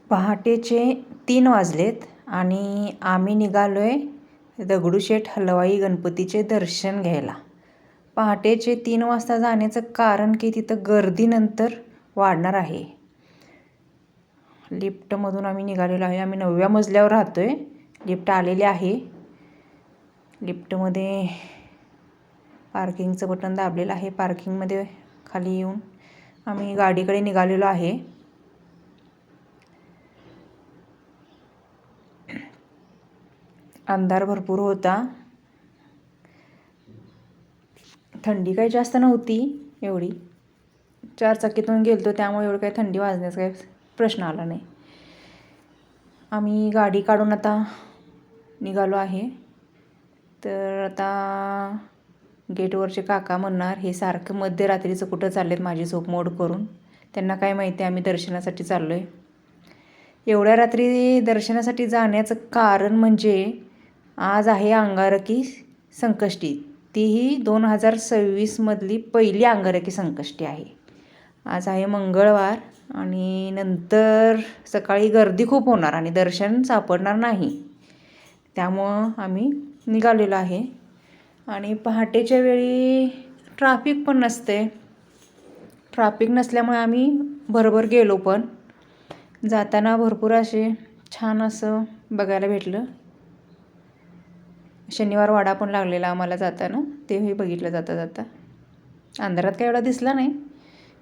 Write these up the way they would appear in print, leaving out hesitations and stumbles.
पहाटेचे 3 वाजलेत आणि आम्ही निघालो आहे दगडूशेठ हलवाई गणपतीचे दर्शन घ्यायला. पहाटेचे 3 वाजता जाण्याचं कारण की तिथं गर्दी नंतर वाढणार आहे. लिफ्टमधून आम्ही निघालेलो आहे. आम्ही 9व्या मजल्यावर राहतो आहे. लिफ्ट आलेले आहे. लिफ्टमध्ये पार्किंगचं बटन दाबलेलं आहे. पार्किंगमध्ये खाली येऊन आम्ही गाडीकडे निघालेलो आहे. अंधार भरपूर होता. थंडी काही जास्त नव्हती एवढी. 4 चाकीतून गेलतो त्यामुळे एवढं काही थंडी वाजण्याचा काही प्रश्न आला नाही. आम्ही गाडी काढून आता निघालो आहे. तर आता गेटवरचे काका म्हणणार हे सारखं मध्यरात्रीचं कुठं चाललेत माझी झोप मोड करून. त्यांना काय माहिती आम्ही दर्शनासाठी चाललो आहे. एवढ्या रात्री दर्शनासाठी जाण्याचं कारण म्हणजे आज आहे अंगारकी संकष्टी. तीही 2026मधली पहिली अंगारकी संकष्टी आहे. आज आहे मंगळवार आणि नंतर सकाळी गर्दी खूप होणार आणि दर्शन सापडणार नाही. त्यामुळं आम्ही निघालेलो आहे. आणि पहाटेच्या वेळी ट्रॅफिक पण नसते. ट्रॅफिक नसल्यामुळे आम्ही बरोबर गेलो. पण जाताना भरपूर असे छान असं बघायला भेटलं. शनिवार वाडा पण लागलेला आम्हाला जाताना, तेही बघितलं जाता जाता. अंधारात काय एवढा दिसला नाही.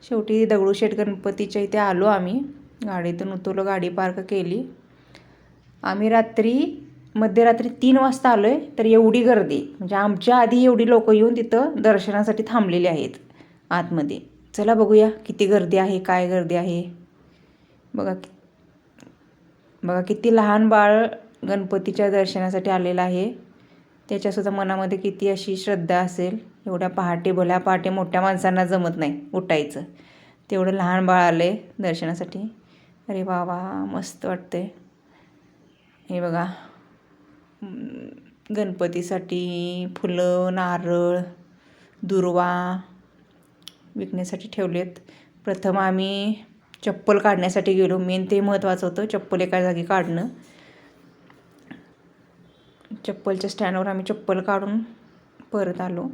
शेवटी दगडूशेठ गणपतीच्या इथे आलो आम्ही. गाडीतून उतरलो, गाडी पार्क केली. आम्ही मध्यरात्री 3 वाजता आलो आहे. तर एवढी गर्दी म्हणजे आमच्या आधी एवढी लोक येऊन तिथं दर्शनासाठी थांबलेली आहेत आतमध्ये. चला बघूया किती गर्दी आहे, काय गर्दी आहे. बघा किती लहान बाळ गणपतीच्या दर्शनासाठी आलेलं आहे. त्याच्यासुद्धा मनामध्ये किती अशी श्रद्धा असेल. एवढ्या पहाटे भल्या पहाटे मोठ्या माणसांना जमत नाही उठायचं, तेवढं लहान बाळ आले दर्शनासाठी. अरे वा वा, मस्त वाटते. हे बघा गणपतीसाठी फुलं, नारळ, दुर्वा विकण्यासाठी ठेवलेत. प्रथम आम्ही चप्पल काढण्यासाठी गेलो. मेन ते महत्त्वाचं होतं, चप्पल एका जागी काढणं. चप्पलच्या स्टँडवर आम्ही चप्पल काढून परत आलो.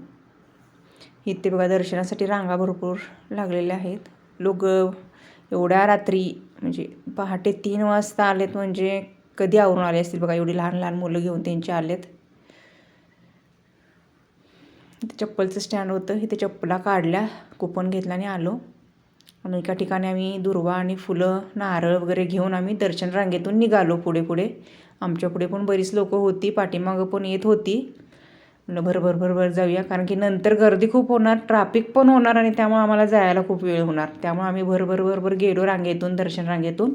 इथे बघा दर्शनासाठी रांगा भरपूर लागलेल्या आहेत. लोक एवढ्या रात्री म्हणजे पहाटे 3 वाजता आलेत म्हणजे कधी आवरून आले असतील बघा. एवढी लहान लहान मुलं घेऊन त्यांचे आलेत. इथे चप्पलचं स्टँड होतं. इथे चप्पला काढल्या, कुपन घेतला आणि आलो. आणि एका ठिकाणी आम्ही दुर्वा आणि फुलं, नारळ वगैरे घेऊन आम्ही दर्शन रांगेतून निघालो. पुढे आमच्या पुढे पण बरीच लोकं होती, पाठीमागं पण येत होती. म्हणलं भरभर जाऊया, कारण की नंतर गर्दी खूप होणार, ट्रॅफिक पण होणार आणि त्यामुळे आम्हाला जायला खूप वेळ होणार. त्यामुळे आम्ही भरभर गेलो रांगेतून, दर्शन रांगेतून.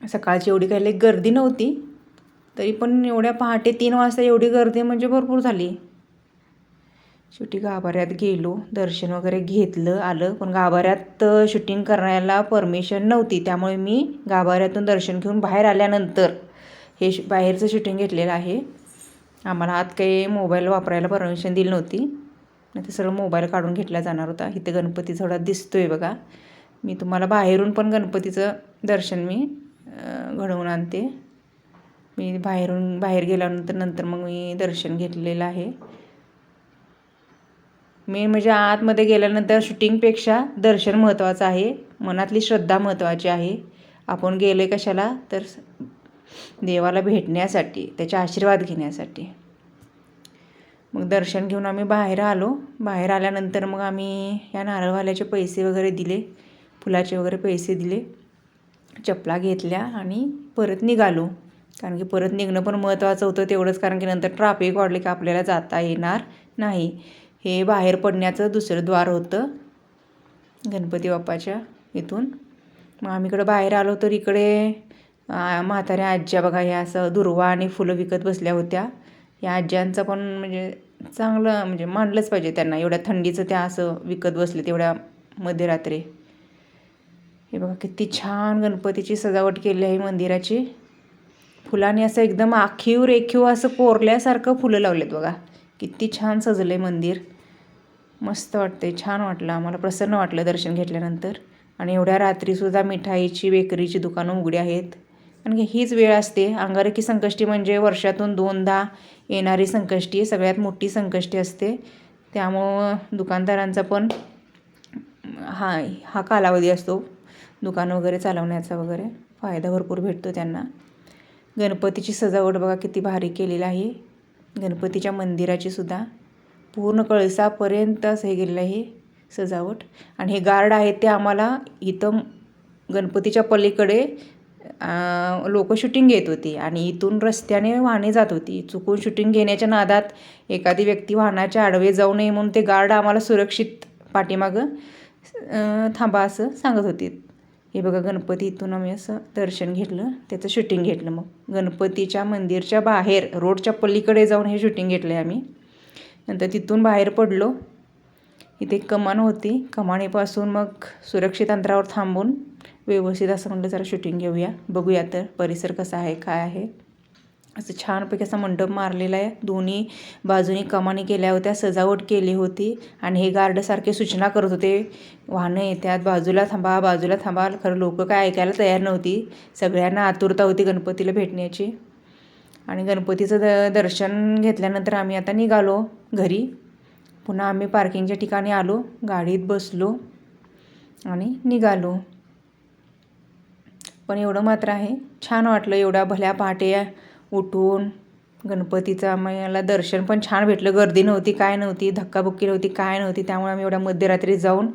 सकाळची एवढी काही गर्दी नव्हती, तरी पण एवढ्या पहाटे 3 वाजता एवढी गर्दी म्हणजे भरपूर झाली. शेवटी गाभाऱ्यात गेलो, दर्शन वगैरे घेतलं, आलं. पण गाभाऱ्यात शूटिंग करायला परमिशन नव्हती. त्यामुळे मी गाभाऱ्यातून दर्शन घेऊन बाहेर आल्यानंतर हे बाहेरचं शूटिंग घेतलेलं आहे. आम्हाला आत काही मोबाईल वापरायला परमिशन दिली नव्हती, नाही तर सगळं मोबाईल काढून घेतला जाणार होता. इथे गणपती थोडा दिसतोय बघा. मी तुम्हाला बाहेरून पण गणपतीचं दर्शन मी घडवून आणते. मी बाहेर गेल्यानंतर मग मी दर्शन घेतलेलं आहे. मेन म्हणजे आतमध्ये गेल्यानंतर शूटिंगपेक्षा दर्शन महत्त्वाचं आहे. मनातली श्रद्धा महत्त्वाची आहे. आपण गेले कशाला, तर देवाला भेटण्यासाठी, त्याचे आशीर्वाद घेण्यासाठी. मग दर्शन घेऊन आम्ही बाहेर आलो. बाहेर आल्यानंतर मग आम्ही या नारळवाल्याचे पैसे वगैरे दिले, फुलाचे वगैरे पैसे दिले, चपला घेतल्या आणि परत निघालो. कारण की परत निघणं पण महत्त्वाचं होतं तेवढंच, कारण की नंतर ट्रॅफिक वाढले की आपल्याला जाता येणार नाही. हे बाहेर पडण्याचं दुसरं द्वार होतं गणपती बाप्पाच्या इथून. मग आम्ही इकडं बाहेर आलो तर इकडे म्हाताऱ्या आज्या बघा ह्या असं दुर्वा आणि फुलं विकत बसल्या होत्या. या आज्यांचं पण म्हणजे चांगलं म्हणजे मानलंच पाहिजे त्यांना. एवढ्या थंडीचं त्या असं विकत बसले तेवढ्या मध्यरात्री. हे बघा किती छान गणपतीची सजावट केली आहे मंदिराची. फुलांनी असं एकदम आखीव रेखीव असं कोरल्यासारखं फुलं लावलेत बघा. किती छान सजलं आहे मंदिर. मस्त वाटते, छान वाटलं आम्हाला, प्रसन्न वाटलं दर्शन घेतल्यानंतर. आणि एवढ्या रात्रीसुद्धा मिठाईची बेकरीची दुकानं उघडी आहेत. कारण की हीच वेळ असते. अंगारकी संकष्टी म्हणजे वर्षातून 2दा येणारी संकष्टी, सगळ्यात मोठी संकष्टी असते. त्यामुळं दुकानदारांचा पण हा कालावधी असतो दुकानं वगैरे चालवण्याचा वगैरे, फायदा भरपूर भेटतो त्यांना. गणपतीची सजावट बघा किती भारी केलेली आहे. गणपतीच्या मंदिराची सुद्धा पूर्ण कळसापर्यंत हे गेलेलं आहे सजावट. आणि हे गार्ड आहेत ते आम्हाला इथं गणपतीच्या पलीकडे लोक शूटिंग घेत होती आणि इथून रस्त्याने वाहने जात होती. चुकून शूटिंग घेण्याच्या नादात एखादी व्यक्ती वाहनाच्या आडवे जाऊ नये म्हणून ते गार्ड आम्हाला सुरक्षित पाठीमागं थांबा असं सांगत होते. हे बघा गणपती इथून आम्ही असं दर्शन घेतलं, त्याचं शूटिंग घेतलं. मग गणपतीच्या मंदिरच्या बाहेर रोडच्या पलीकडे जाऊन हे शूटिंग घेतलं आहे आम्ही. नंतर तिथून बाहेर पडलो. इथे कमान होती, कमानीपासून मग सुरक्षित अंतरावर थांबून व्यवस्थित असं म्हटलं जरा शूटिंग घेऊया, बघूया तर परिसर कसा आहे काय आहे. असं छानपैकी असा मंडप मारलेला आहे. दोन्ही बाजूनी कमानी केल्या होत्या, सजावट केली होती. आणि हे गार्ड सारखे सूचना करत होते, वाहनं येतात, बाजूला थांबा बाजूला थांबा. खरं लोक काय ऐकायला तयार नव्हती. सगळ्यांना आतुरता होती गणपतीला भेटण्याची. आणि गणपतीचं दर्शन घेतल्यानंतर आम्ही आता निघालो घरी. पुन्हा आम्ही पार्किंगच्या ठिकाणी आलो, गाडीत बसलो आणि निघालो. पण एवढं मात्र आहे, छान वाटलं एवढ्या भल्या पहाटे उठून गणपतीचं आम्हाला दर्शन पण छान भेटलं. गर्दी नव्हती, काय नव्हती, धक्काबुक्की नव्हती, काय नव्हती. त्यामुळे आम्ही एवढ्या मध्यरात्री जाऊन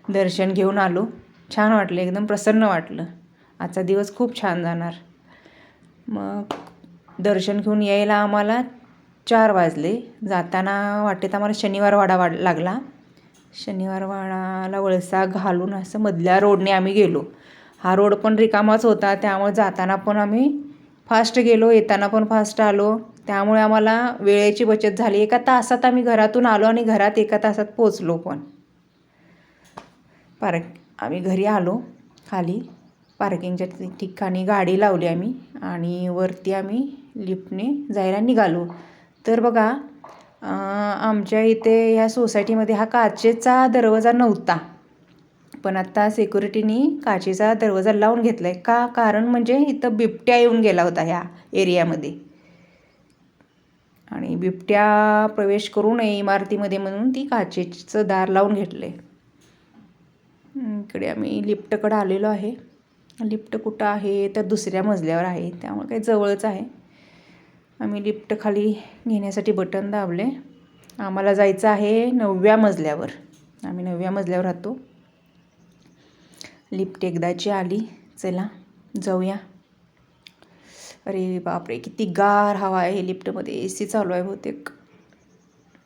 दर्शन घेऊन आलो. छान वाटलं, एकदम प्रसन्न वाटलं. आजचा दिवस खूप छान जाणार. मग दर्शन घेऊन यायला आम्हाला 4 वाजले. जाताना वाटेत आम्हाला शनिवार वाडा लागला. शनिवार वाडाला वळसा घालून असं मधल्या रोडने आम्ही गेलो. हा रोड पण रिकामाच होता, त्यामुळे जाताना पण आम्ही फास्ट गेलो, येताना पण फास्ट आलो. त्यामुळे आम्हाला वेळेची बचत झाली. 1 तासात आम्ही घरातून आलो आणि घरात 1 तासात पोचलो. पण आम्ही घरी आलो, खाली पार्किंगच्या ठिकाणी गाडी लावली आम्ही आणि वरती आम्ही लिफ्टने जायला निघालो. तर बघा आमच्या इथे ह्या सोसायटीमध्ये हा काचेचा दरवाजा नव्हता, पण आता सिक्युरिटीनी काचेचा दरवाजा लावून घेतला आहे. का? कारण म्हणजे इथं बिबट्या येऊन गेला होता ह्या एरियामध्ये आणि बिबट्या प्रवेश करू नये इमारतीमध्ये म्हणून ती काचेचं दार लावून घेतलं आहे. इकडे आम्ही लिफ्टकडे आलेलो आहे. लिफ्ट कुठं आहे तर दुसऱ्या मजल्यावर आहे, त्यामुळे काही जवळच आहे. आम्ही लिफ्ट खाली घेण्यासाठी बटन दाबले. आम्हाला जायचं आहे 9व्या मजल्यावर. आम्ही 9व्या मजल्यावर राहतो. लिफ्ट एकदाची आली, चला जाऊया. अरे बापरे, किती गार हवा आहे लिफ्टमध्ये. AC चालू आहे बहुतेक.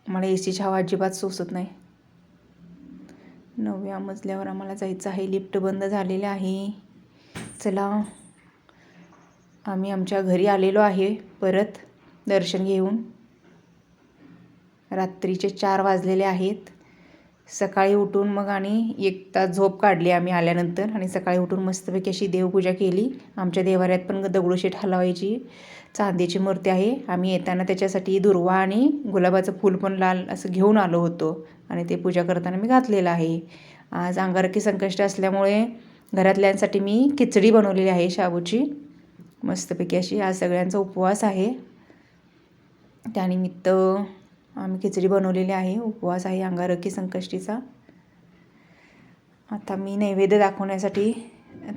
मला ACची हवा अजिबात सोसत नाही. 9व्या मजल्यावर आम्हाला जायचं आहे. लिफ्ट बंद झालेलं आहे. चला आम्ही आमच्या घरी आलेलो आहे परत दर्शन घेऊन. रात्रीचे 4 वाजलेले आहेत. सकाळी उठून मग आणि 1 तास झोप काढली आम्ही आल्यानंतर आणि सकाळी उठून मस्तपैकी अशी देवपूजा केली. आमच्या देवाऱ्यात पण दगडूशेठ हलवाईची चांदीची मूर्ती आहे. आम्ही येताना त्याच्यासाठी दुर्वा आणि गुलाबाचं फूल पण लाल असं घेऊन आलो होतो आणि ते पूजा करताना मी घातलेलं आहे. आज अंगारकी संकष्टी असल्यामुळे घरातल्यांसाठी मी खिचडी बनवलेली आहे शाबूची मस्तपैकी अशी. आज सगळ्यांचा उपवास आहे, त्यानिमित्त आम्ही खिचडी बनवलेली आहे. उपवास आहे अंगारकी संकष्टीचा. आता मी नैवेद्य दाखवण्यासाठी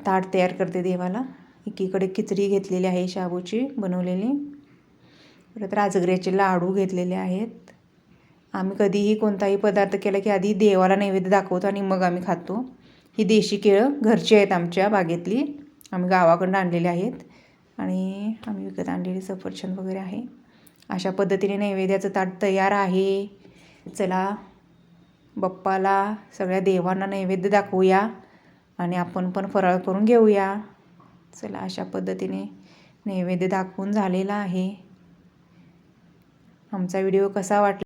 ताट तयार करते देवाला. एकीकडे खिचडी घेतलेली आहे शाबूची बनवलेली. परत राजगिऱ्याचे लाडू घेतलेले आहेत. आम्ही कधीही कोणताही पदार्थ केला की आधी देवाला नैवेद्य दाखवतो आणि मग आम्ही खातो. ही देशी केळं घरची आहेत आमच्या बागेतली, आम्ही गावाकडून आणलेली आहेत आणि आम्ही विकत आणलेली सफरचंद वगैरे आहे. अशा पद्धतीने नैवेद्याचं ताट तयार आहे. चला बाप्पाला सगळ्या देवांना नैवेद्य दाखवूया आणि आपण पण फराळ करून घेऊया. चला अशा पद्धतीने नैवेद्य दाखवून झालेला आहे. आमचा व्हिडिओ कसा वाटला